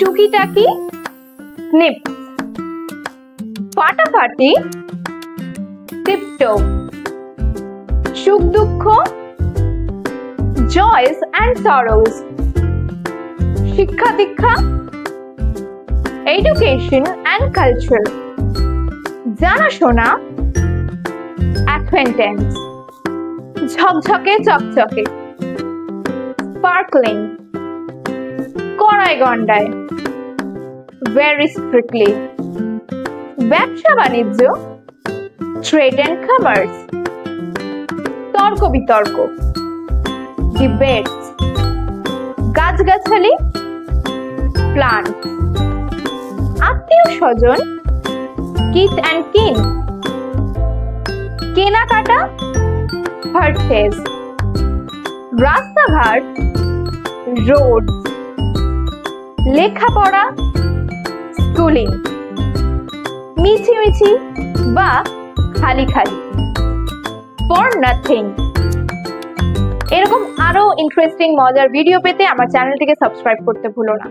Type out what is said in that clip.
টুকিটাকি স্নিপ, ফাটাফাটি টিপটপ, সুখ দুঃখ জয়স অ্যান্ড সরোস, শিক্ষা দীক্ষা এডুকেশন অ্যান্ড কালচার, জানাশোনা অ্যাকোয়েন্টেন্স, ঝকঝকে চকচকে স্পার্কলিং, কড়াই গন্ডায় ভেরি স্ট্রিক্টলি, ব্যবসা বাণিজ্য ট্রেড অ্যান্ড কমার্স, তর্ক বিতর্ক ডিবেটস, গাছগাছালি প্লান্ট, আত্মীয় স্বজন কিথ অ্যান্ড কিন, কেনাকাটা পারচেজ, রাস্তাঘাট রোড, লেখাপড়া স্কুলিং, মিছিমিছি বা খালি খালি ফর নাথিং। এরকম আরো ইন্টারেস্টিং মজার ভিডিও পেতে আমার চ্যানেলটিকে সাবস্ক্রাইব করতে ভুলো না।